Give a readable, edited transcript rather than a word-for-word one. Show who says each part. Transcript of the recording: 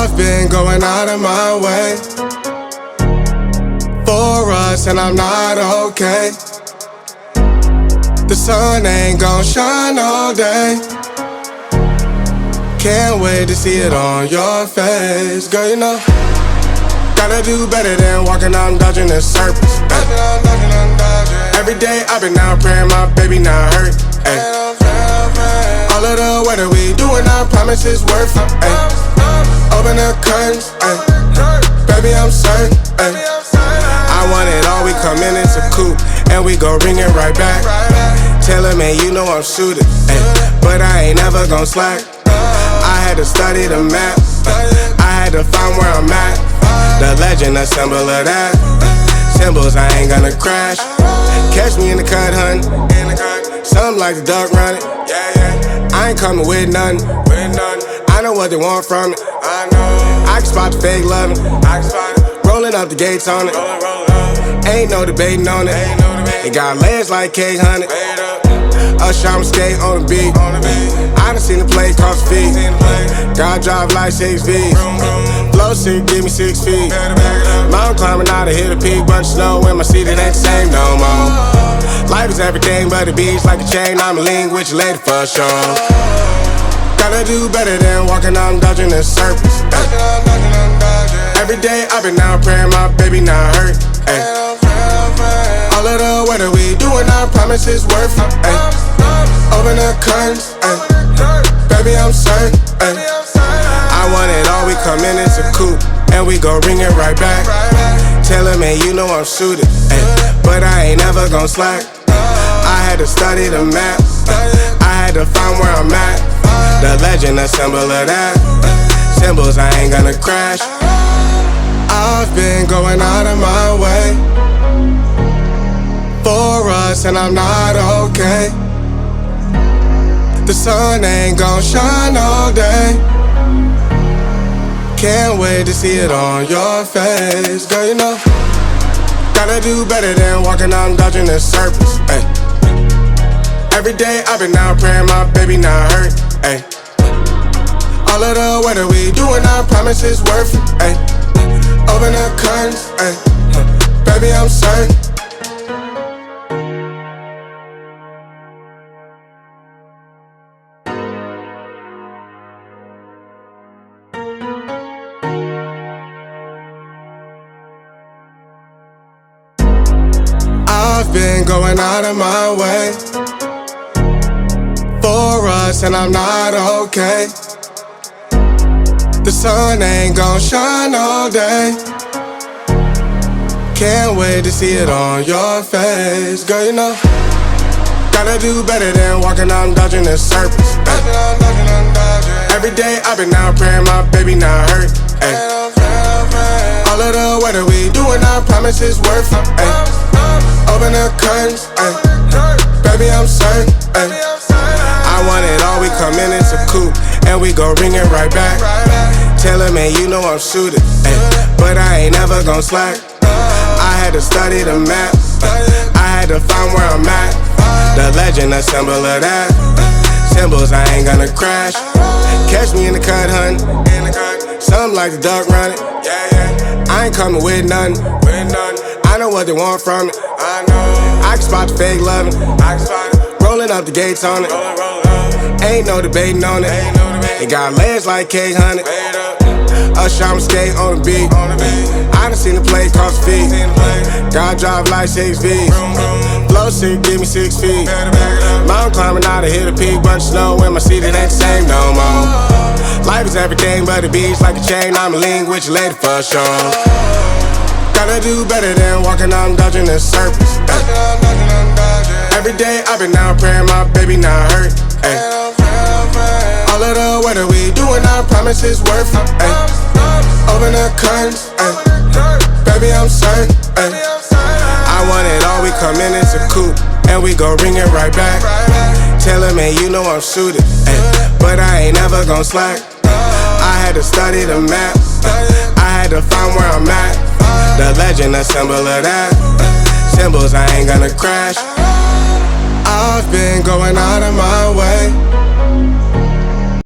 Speaker 1: I've been going out of my way for us, and I'm not okay. The sun ain't gon' shine all day. Can't wait to see it on your face. Girl, you know, gotta do better than walking out dodging in circles. Every day I've been out praying my baby not hurt. All of the weather we doing, I promise it's worth it. Open the curtains, baby I'm certain. I want it all, we come in, it's a coupe, and we gon' ring it right back. Tell her, man, you know I'm shooting, but I ain't never gon' slack. I had to study the map, I had to find where I'm at. The legend, a symbol of that. Symbols, I ain't gonna crash. Catch me in the cut, hun. Something like the duck running. I ain't coming with nothing. I know what they want from it. I can spot the fake loving. Rolling up the gates on it. Ain't no debating on it. It got legs like cake, honey. Us I'ma skate on the beat. I done seen the play cross the feet. God drive like 6 V's. Flow sick, give me 6 feet. Mountain climbing out to hit a peak. Bunch of snow in my seat, it ain't the same no more. Life is everything but a beach like a chain. I'm a link with your lady for sure. Gotta do better than walking out dodging in circles. Every day I've been out praying my baby not hurt. All of the weather we doing, I promise it's worth it. Open the curtains, baby I'm certain. I want it all, we come in, it's a coupe, and we gon' ring it right back. Tell her, man, you know I'm shooting, but I ain't never gon' slack. I had to study the map, I had to find where I'm at. The legend, a symbol of that. Symbols, I ain't gonna crash. I've been going out of my way for us, and I'm not okay. The sun ain't gon' shine all day. Can't wait to see it on your face. Girl, you know, gotta do better than walking out dodging in circles. Every day I've been out praying my baby not hurt. All of the weather we doing, I promise it's worth it. Open the curtains, baby I'm certain. I've been going out of my way for us, and I'm not okay. The sun ain't gon' shine all day. Can't wait to see it on your face. Girl, you know, gotta do better than walking out dodging in circles. Every day I've been out praying my baby not hurt. All of the weather we doing, I promise it's worth it. Open the curtains, baby I'm certain. I want it all, we come in, it's a coupe, and we gon' ring it right back. Tell her, man, you know I'm shooting, but I ain't never gon' slack. I had to study the map, I had to find where I'm at. The legend, a symbol of that. Symbols, I ain't gonna crash. Catch me in the cut, hun. Something like the duck running. I ain't coming with nothing. I know what they want from it. I can spot the fake loving. Rolling up the gates on it. Ain't no debating on it. It got legs like cake, honey. Us I'ma skate on the beat. I done seen the play cross the feet. God drive like 6 V's. Flow sick, give me 6 feet. Mountain climbing out to hit a peak. Bunch of snow in my seat, it ain't the same no more. Life is everything but a beach like a chain. I'm a link with your lady for sure. Gotta do better than walking out dodging in circles. Every day I've been out praying my baby not hurt. All of the weather we doing, I promise it's worth it. Open the curtains, baby I'm certain. I want it all, we come in, it's a coupe, and we gon' ring it right back. Tell her, man, you know I'm shooting, but I ain't never gon' slack. I had to study the map, I had to find where I'm at. The legend, a symbol of that. Symbols, I ain't gonna crash. I've been going out of my way